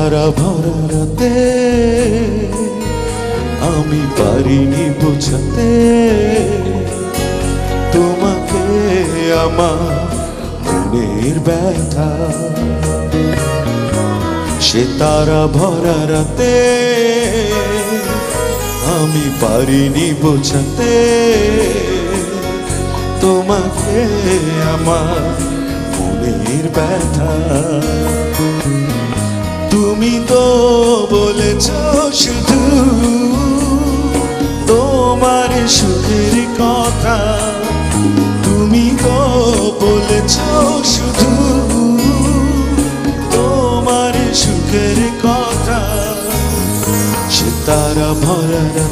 তারা ভরা রাতে আমি পারিনি বোঝাতে তোমাকে আমার মনের ব্যথা। সে তারা ভরা রাতে আমি পারিনি বোঝাতে তোমাকে আমার মনের ব্যথা। তুমি তো বলেছ শুধু তোমার সুখের কথা, তুমি তো বলেছ শুধু তোমার সুখের কথা। সে তারা ভরা